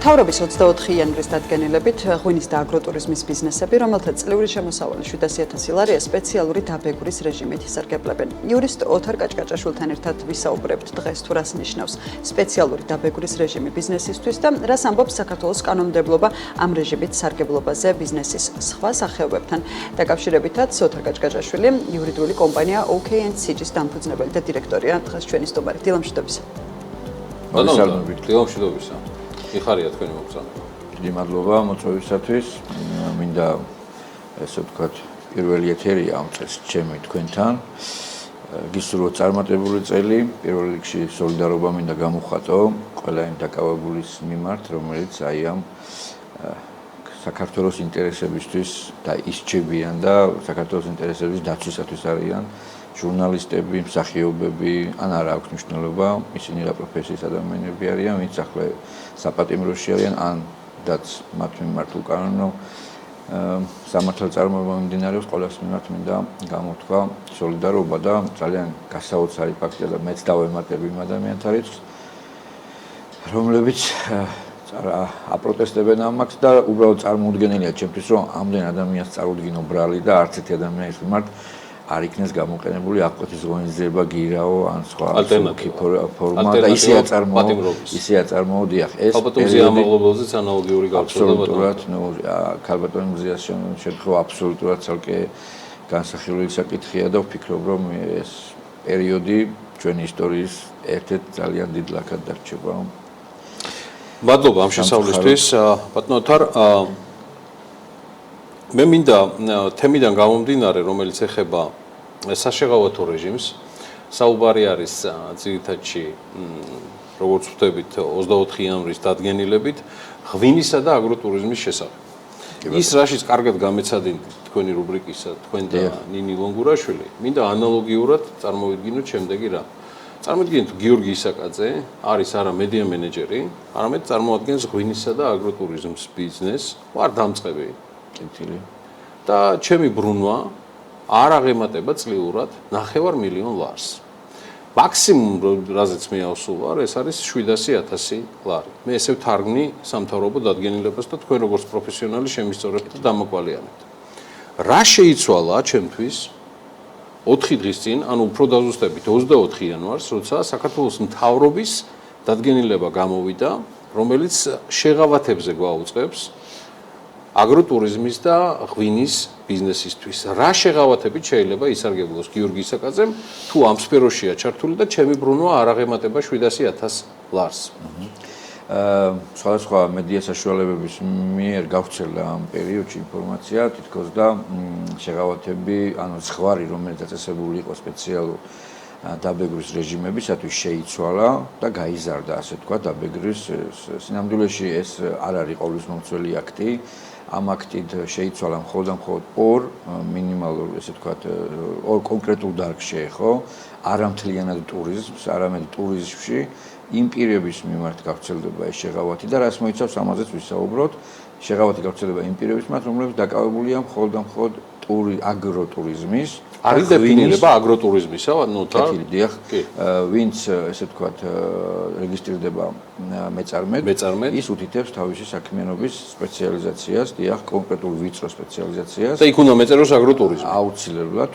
მთავრობის 24 იანვრის დადგენილებით ღვინის და აგროტურიზმის ბიზნესები, რომელთა წლიური შემოსავალი 700,000 ლარია, სპეციალური დაბეგურის რეჟიმით ისარგებლებენ. იურისტ ოთარ კაჭკაჭაშვილთან ერთად ვისაუბრებთ დღეს თუ რას ნიშნავს სპეციალური დაბეგურის რეჟიმი ბიზნესისთვის და რას ამბობს საქართველოს კანონმდებლობა ამ რეჟიმით სარგებლობაზე ბიზნესის სხვა სახეობებთან. დაკავშირებითაც ოთარ კაჭკაჭაშვილი იურიდიული კომპანია OKNCG-ის დამფუძნებელი და დირექტორია. დღეს ჩვენი სტუმარი. დილამშვიდობისა. დილამშვიდობისა. იხარია თქვენი მოგზაურობა. დიდი მადლობა მოწვევისათვის. მინდა ესე ვთქვათ, პირველი ეთერია ამ წელს ჩემი თქვენთან. გისურვოთ წარმატებული წელი. პირველ რიგში სოლიდარობა მინდა გამოვხატო ყველა იმ დაკავებულის მიმართ, რომელიც აი ამ საქართველოს ინტერესებისთვის და ისჩებიან და საქართველოს ინტერესების დაცვისათვის არიან ჟურნალისტები, მსახიობები, ან არა აქვს მნიშვნელობა, ისინი რა პროფესიის ადამიანები არიან, ვინც ახლა საპატიმროში არიან, ან რაც მათ მიმართ უკანონო სამართალწარმოება მიმდინარეობს, ყველას მიმართ მინდა გამოთქვა სოლიდარობა და ძალიან გასაოცარი ფაქტია და მეც დავემატებ იმ ადამიანთა რიცხვს, რომლებიც აპროტესტებენ ამას და უბრალოდ წარმოუდგენელია ჩემთვის, რომ ამდენ ადამიანს წარუდგინო ბრალი და არც ერთი ადამიანის მიმართ არ იქნეს გამოყენებული აღკვეთის ღონისძიება, გირაო ან სხვა ფორმა და ისე აწარმოო დიახ ეს ალბათომზე ამაღლობელზეც ანალოგიური გავრცელება ქალბატონი მზიას შემთხვევა აბსოლუტურად ცალკე განსახილველი საკითხია და ვფიქრობ რომ ეს პერიოდი ჩვენი ისტორიის ერთ-ერთ ძალიან დიდ ლაქად დარჩება. მადლობა ამ შესწავლისთვის. ბატონო ოთარ, მე მინდა თემიდან გამომდინარე, რომელიც ეხება საშეღავათო რეჟიმს, საუბარი არის ძირითადში, როგორც ვხვდებით, 24 იანვრის დადგენილებით ღვინისა და აგროტურიზმის შესახებ. ის რაშიც კარგად გამეცადინეთ თქვენი რუბრიკისა, თქვენ და ნინი ლონგურაშვილი, მინდა ანალოგიურად წარმოვიდგინოთ შემდეგი რა. წარმოვიდგინეთ გიორგი ისაკაძე არის არა მედია მენეჯერი, არამედ წარმოადგენს ღვინისა და აგროტურიზმის ბიზნესს, ვარ დამწყები. და ჩემი ბრუნვა არ აღემატება წლიურად 9,500,000 ლარს. მაქსიმუმ რაზეც მე ავსულ ვარ, ეს არის 700,000 ლარი. მე ესე ვთარგმნი სამთავრობო დადგენილებას და თქვენ როგორც პროფესიონალი შემისწორებთ და დამოკვალიანებთ. რა შეიცვალა ჩემთვის 4 დღის წინ, ანუ უფრო დაზუსტებით 24 იანვარს, როცა საქართველოს მთავრობის დადგენილება გამოვიდა, რომელიც შეღავათებზე გვაუწყებს აგროტურიზმის და ღვინის ბიზნესისთვის. რა შეღავათებით შეიძლება ისარგებლოს გიორგი ისაკაძემ, თუ ამ სფეროშია ჩართული და ჩემი ბრუნვა არ აღემატება 700,000 ლარს. სხვადასხვა მედია საშუალებების მიერ გავრცელდა ამ პერიოდში ინფორმაცია, თითქოს და შეღავათები, ანუ ზღვარი, რომელიც დაწესებული იყო სპეციალურ დაბეგურის რეჟიმებისათვის შეიცვალა და გაიზარდა, ასე თქვა, დაბეგურის სინამდვილეში ეს არ არის ყოვლისმომცველი აქტი. ამ აქტით შეიცვალა მხოლოდ ორ მინიმალურ, ესე ვთქვათ, ორ კონკრეტულ დარგს შეეხო, არამთლიანად ტურიზმს, არამედ ტურიზმში იმ პირების მიმართ გავრცელდება ეს შეღავათი და რას მოიცავს ამაზეც ვისაუბროთ. შეღავათი გავრცელდება იმ პირების მიმართ, რომლებიც დაკავებულია მხოლოდ აგროტურიზმის არის დეფინირება აგროტურიზმისა, ანუ დიახ, ვინც ესე ვთქვათ რეგისტრირდება მეწარმედ, ის უთითებს თავისი საქმიანობის სპეციალიზაციას, დიახ, კონკრეტულ ვიწრო სპეციალიზაციას. და იქ უნდა მეწეროს აგროტურიზმი. აუცილებლად,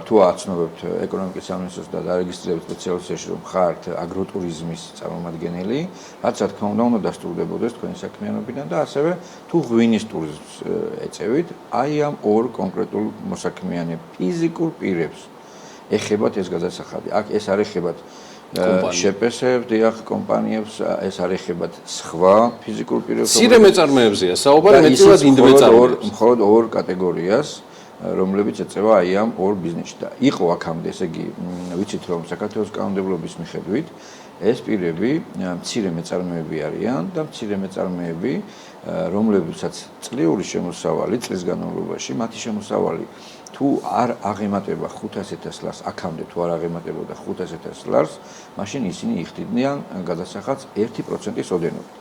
თუ აცნობებთ ეკონომიკის სამინისტროს და დარეგისტრირებით სპეციალიზაციაში, რომ ხართ აგროტურიზმის წარმომადგენელი, რაც რა თქმა უნდა დასტურდებოდეს თქვენი საქმიანობიდან და ასევე თუ ღვინის ტურიზმს ეწევით, აი ამ ორ კონკრეტულ მოსაქმიანე ფიზიკურ პირებს ეხებათ ეს გადასახადი. აქ ეს არ ეხებათ შეპესებს, დიახ, კომპანიებს, ეს არ ეხებათ სხვა ფიზიკურ პირებს. მცირე მეწარმეებზეა საუბარი, მეტწილად ინდ მეწარმეებს. მხოლოდ ორ კატეგორიას, რომლებიც ეწევა აი ამ ორ ბიზნესში და იყო აქამდე, ესე იგი, ვიცით რომ საქართველოს კანონმდებლობის მიხედვით ეს პირები მცირე მეწარმეები არიან და მცირე მეწარმეები, რომლებიცაც წლიური შემოსავალი წლის განმავლობაში, მათი შემოსავალი თუ არ აღემატება 500,000 ლარს, აქამდე თუ არ აღემატებოდა 500,000 ლარს, მაშინ ისინი იხდიდნენ გადასახადს 1%-ის ოდენობით.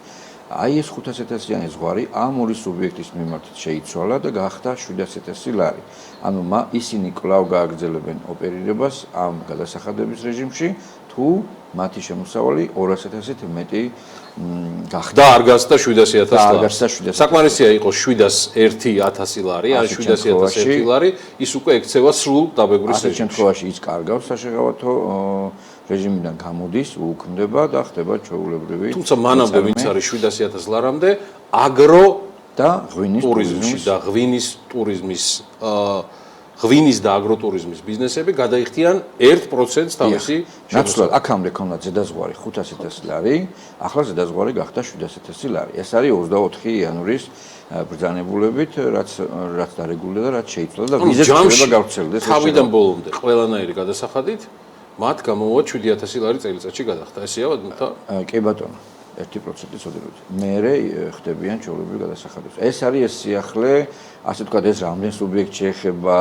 აი ეს 500,000-იანი ზღვარი ამ ორი სუბიექტის მიმართ შეიცვალა და გახდა 700,000 ლარი. ანუ ისინი კვლავ გააგრძელებენ ოპერირებას ამ გადასახადების რეჟიმში, თუ მათი შემოსავალი 200.000-ით მეტი და არ გასცდა 700.000 ლარი. საკმარისია იყოს 701.000 ლარი, ან 700.001 ლარი, ის უკვე ექცევა სრულ დაბეგვრის რეჟიმში. ასეთ შემთხვევაში ის კარგავს საშეღავათო რეჟიმიდან გამოდის, უუქმდება და ხდება ჩვეულებრივი. თუმცა მანამდე ვინც არის 700.000 ლარამდე აგრო და ღვინის ტურიზმში და ღვინის ტურიზმის ღვინის და აგროტურიზმის ბიზნესები გადაიხდიან 1%-ს თავისი ნაცვლად აქამდე ქონდა ზედაზღვარი 500.000 ლარი, ახლა ზედაზღვარი გახდა 700.000 ლარი. ეს არის 24 იანვრის ბრძანებულებით, რაც დარეგულირდა და რაც შეიცვალა და ვიზის ცვლილება გავრცელდეს. თავიდან ბოლომდე ყველანაირი გადასახადით მათ გამოვა 7.000 ლარი წელიწადში გადახდა. ესეა და კი ბატონო. 1%-ი ცოდებით. მერე ხდებიან ჩვეულებრივი გადასახადები. ეს არის ეს სიახლე, ასე ვთქვათ, ეს რამდენ სუბიექტს შეეხება,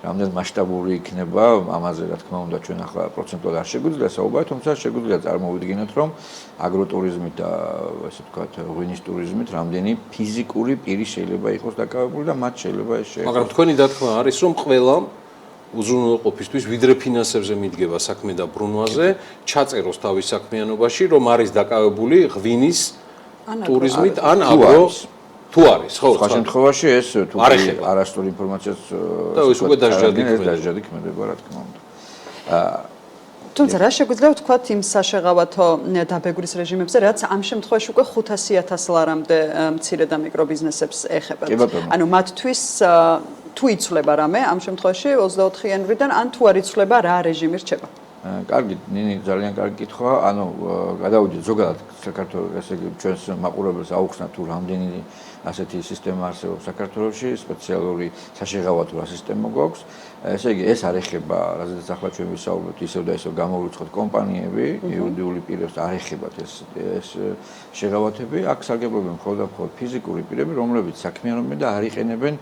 რამდენ მასშტაბური იქნება, ამაზე რა თქმა უნდა ჩვენ ახლა პროცენტულად არ შეგვიძლია საუბარი, თუმცა შეგვიძლია წარმოვიდგინოთ, რომ აგროტურიზმით და ასე ვთქვათ, ღვინის ტურიზმით რამდენი ფიზიკური პირი შეიძლება იყოს დაკავებული და მათ შეიძლება ეს შეეხოს. მაგრამ თქვენი დათქმა არის, რომ ყველა უზრუნველყოფისთვის ვიდრე ფინანსებზე მიდგება საქმე და ბრუნვაზე, ჩაწეროს თავის საქმიანობაში, რომ არის დაკავებული ღვინის ტურიზმით ან აგრო თუ არის, ხო? სხვა შემთხვევაში ეს თუ არასწორი ინფორმაციას და ეს უკვე დაჟადი ქმედება, რა თქმა უნდა. თუმცა რა შეგვიძლია ვთქვათ იმ საშეღავათო დაბეგვრის რეჟიმებზე, რაც ამ შემთხვევაში უკვე 500.000 ლარამდე მცირე და მიკრო ბიზნესებს ეხება. ანუ მათთვის თუ იცვლება რამე ამ შემთხვევაში 24 იანვრიდან ან თუ არ იცვლება რა რეჟიმი რჩება? კარგი, ნინი ძალიან კარგი კითხვა. ანუ გადავიდეთ ზოგადად საქართველოს, ესე იგი ჩვენს მაყურებელს აუხსნა თუ რამდენი ასეთი სისტემა არსებობს საქართველოში, სპეციალური საშეღავათო სისტემა გვაქვს. ესე იგი ეს არ ეხება, რაზეც ახლა ჩვენ ვისაუბრებთ, ისევ და ისევ გამოვიწყოთ კომპანიები, იურიდიული პირებს არ ეხებათ ეს შეღავათები. აქ სარგებლობენ მხოლოდ და მხოლოდ ფიზიკური პირები, რომლებიც საქმიანობენ და არ იყენებენ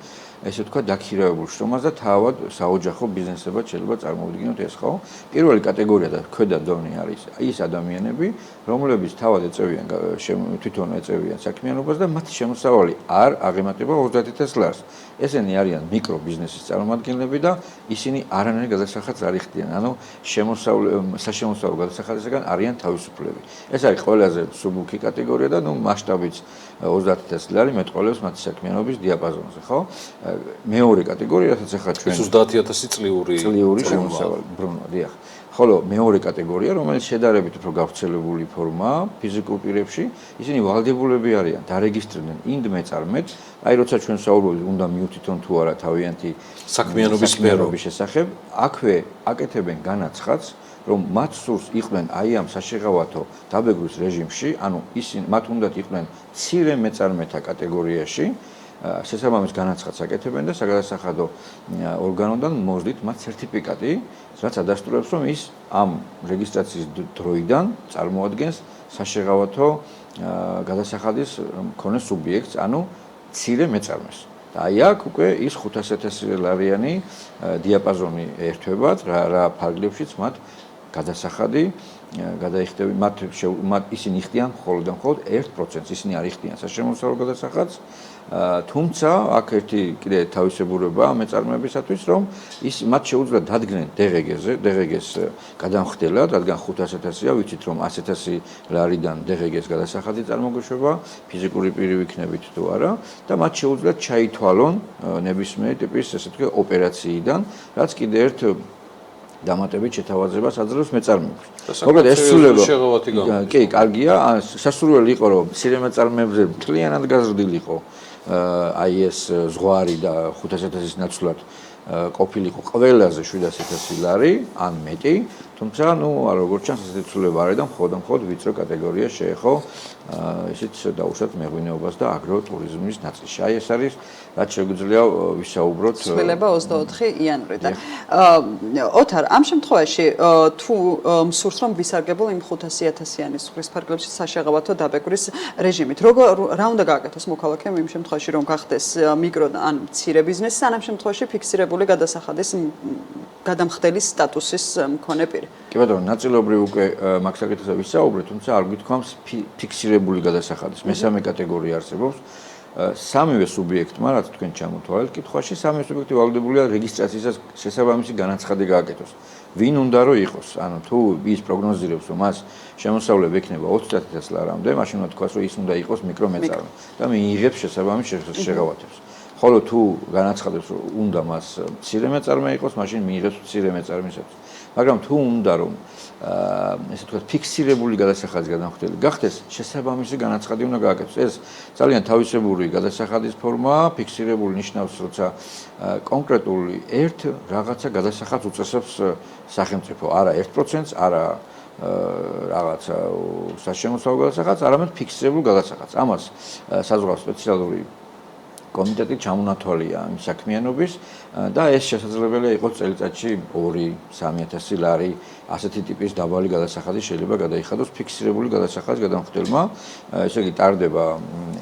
ესე ვთქვათ, დაქირავებულ შრომას და თავად საოჯახო ბიზნესებად შეიძლება წარმოვიდგინოთ ეს ხო? პირველი კატეგორია და ქვედა დონე არის ის ადამიანები, რომლებიც თავად ეწევიან თვითონ ეწევიან საქმიანობას და მათი შემოსავალი არ აღემატება 30.000 ლარს. ესენი არიან მიკრო ბიზნესის წარმომადგენლები და ისინი არანაირ გადასახადს არ იხდიან. ანუ საშემოსავლო გადასახადისგან არიან თავისუფლები. ეს არის ყველაზე სუბუქი კატეგორია და მასშტაბიც 30.000 ლარი მეტყველებს მათი საქმიანობის დიაპაზონზე, ხო? მეორე კატეგორია, რასაც ახლა ჩვენ 30.000 წლიური შემოსავალი ბრუნვა, დიახ. ხოლო მეორე კატეგორია, რომელიც შედარებით უფრო გავრცელებული ფორმაა ფიზიკურ პირებში, ისინი ვალდებულები არიან დარეგისტრირდნენ ინდ მეწარმედ, აი როცა ჩვენ საუბრობთ, უნდა მიუთითონ თუ არა თავიანთი საქმიანობის შესახებ, აქვე აკეთებენ განაცხადს, რომ მათ სურს იყვნენ აი ამ საშეღავათო დაბეგვის რეჟიმში, ანუ ისინი მათ უნდათ იყვნენ მცირე მეწარმეთა კატეგორიაში, შესაბამის განაცხადს აკეთებენ და საგადასახადო ორგანოდან მოძდით მათ სერტიფიკატი, რაც ადასტურებს, რომ ის ამ რეგისტრაციის დროიდან წარმოადგენს საშეღავათო გადასახადის მქონე სუბიექტს, ანუ მცირე მეწარმეს. და აი აქ უკვე ის 500.000 ლარიანი დიაპაზონი ერთვებათ, რა ფარგლებშიც მათ გადასახადი გადაიხდები, მათ ისინი იხდიან მხოლოდ და მხოლოდ 1%-ს, ისინი არ იხდიან საშემოსავლო გადასახადს. თუმცა აქ ერთი კიდე თავისებურებაა მეწარმეებისათვის, რომ მათ შეუძლიათ დადგნენ DGG-ს გადამხდელად, რადგან 500.000-ია, ვიცით რომ 100.000 ლარიდან DGG-ს გადასახადი წარმოგვეშვება, ფიზიკური პირი ვიქნებით თუ არა და მათ შეუძლიათ ჩაითვალონ ნებისმიერი ტიპის ესე ვთქვი ოპერაციიდან, რაც კიდე ერთ დამატებით შეთავაზებას აძლევს მეწარმეებს. მოკლედ ეს სრულდება. კი, კარგია, სასურველი იყო რომ მცირე მეწარმეებზე მთლიანად გაზრდილიყო აი ეს ზღვარი და 500.000-ის ნაცვლად ყოფილიყო ყველაზე 700.000 ლარი ან მეტი, თუმცა ნუ როგორც ჩანს ესეთი ცვლილება არის და მხოლოდ ვიწრო კატეგორია შეეხო ისიც დაუშვათ მეღვინეობას და აგროტურიზმის ნაწილში. აი ეს არის რაც შეგვიძლია ვისაუბროთ ცვლილება 24 იანვრიდან. ოთარ, ამ შემთხვევაში თუ მსურს რომ ვისარგებლო იმ 500.000-იანი ზღვის ფარგლებში საშეღავათო დაბეგვრის რეჟიმით, რა უნდა გააკეთოს მოქალაქემ იმ შემთხვევაში რომ გახდეს მიკრო ან მცირე ბიზნესი, ან ამ შემთხვევაში ფიქსირებული გადასახადის გადამხდელის სტატუსის მქონე პირი. კი ბატონო, ნაწილობრივ უკვე მაგ საკითხზე ვისაუბრეთ, თუმცა არ გვითქვამს ფიქსირებული გადასახადის. მესამე კატეგორია არსებობს, სამივე სუბიექტმა, რაც თქვენ ჩამოთვალეთ კითხვაში, სამივე სუბიექტი ვალდებულია რეგისტრაციისას შესაბამისი განაცხადი გააკეთოს. ვინ უნდა რომ იყოს? ანუ თუ ის პროგნოზირებს, რომ მას შემოსავლები ექნება 30,000 ლარამდე, მაშინ უნდა თქვას, რომ ის უნდა იყოს მიკრომეწარმე და მიიღებს შესაბამის შეღავათებს. ხოლო თუ განაცხადებს, რომ უნდა მას მცირე მეწარმე იყოს, მაშინ მიიღებს მცირე მეწარმისათვის. მაგრამ თუ უნდა რომ ესე ვთქვათ ფიქსირებული გადასახადის გადამხდელი გახდეს, შესაბამისი განაცხადი უნდა გააკეთოს. ეს ძალიან თავისებური გადასახადის ფორმაა, ფიქსირებული ნიშნავს, როცა კონკრეტული ერთ რაღაცა გადასახადს უწესებს სახელმწიფო, არა 1%-ს, არა რაღაცა საშემოსავლო გადასახადს, არამედ ფიქსირებულ გადასახადს. ამას საზღვაო სპეციალური კომიტეტი ჩამონათვალია ამ საქმიანობის და ეს შესაძლებელია იყოს წელიწადში 2-3000 ლარი ასეთი ტიპის დაბალი გადასახადი შეიძლება გადაიხადოს ფიქსირებული გადასახადის გადამხდელმა. ესე იგი ტარდება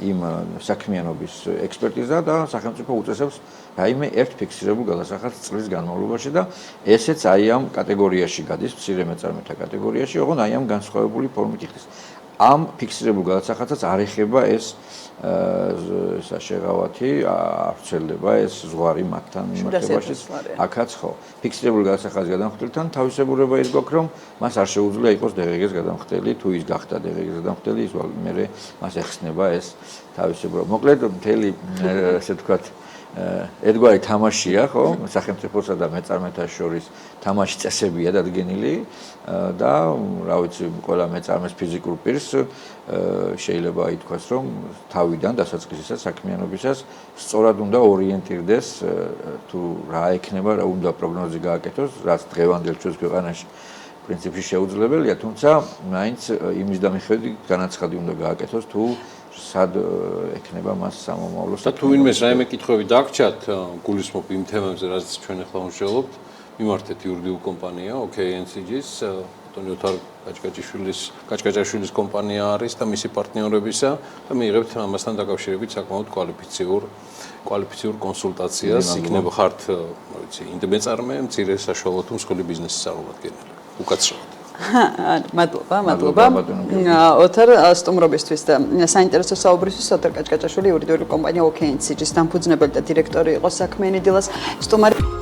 იმ საქმიანობის ექსპერტიზა და სახელმწიფო უწესებს რაიმე ერთ ფიქსირებულ გადასახადს წლის განმავლობაში და ესეც აი ამ კატეგორიაში გადის, მცირე მეწარმეთა კატეგორიაში, ოღონდ აი ამ განსხვავებული ფორმით იხდის. ამ ფიქსირებულ გადასახადსაც არ ეხება ეს შეღავათი, არ ვრცელდება ეს ზღვარი მათთან მიმართებაში. აქაც ხო, ფიქსირებული გადასახადის გადამხდელთან თავისებურება ის გვაქვს, რომ მას არ შეუძლია იყოს დღგ-ს გადამხდელი, თუ ის გახდა დღგ-ს გადამხდელი, ის მერე მას ეხსნება ეს თავისებურება. მოკლედ, მთელი ესე ვთქვათ ერთგვარი თამაშია, ხო, სახელმწიფოსა და მეწარმეთა შორის თამაში წესებია დადგენილი და რა ვიცი, ყველა მეწარმეს ფიზიკურ პირს შეიძლება ითქვას, რომ თავიდან დასაწყისისას საქმიანობისას სწორად უნდა ორიენტირდეს თუ რა ექნება, რა უნდა პროგნოზი გააკეთოს, რაც დღევანდელ ჩვენს ქვეყანაში პრინციპში შეუძლებელია, თუმცა მაინც იმის და მიხედვით განაცხადი უნდა გააკეთოს თუ სად ექნება მას სამომავლო და თუ ვინმეს რაიმე კითხვები დაგჭათ, გულისხმობ იმ თემებზე, რაც ჩვენ ახლა ვმსჯელობთ, მიმართეთ იურიდიულ კომპანია OKNCG-ს, ბატონი ოთარ კაჭკაჭაშვილის კომპანია არის და მისი პარტნიორებისა და მიიღებთ ამასთან დაკავშირებით საკმაოდ კვალიფიციურ კონსულტაციას, იქნება ხართ, რა ვიცი, ინდმეწარმე, მცირე საშუალო თუ მსხვილი ბიზნესის წარმომადგენელი. უკაცრავად. მადლობა. ოთარ სტუმრობისთვის და საინტერესო საუბრისთვის ოთარ კაჭკაჭაშვილი იურიდიული კომპანია OKNCG-ს დამფუძნებელი და დირექტორი იყო საქმიანი დილას სტუმარი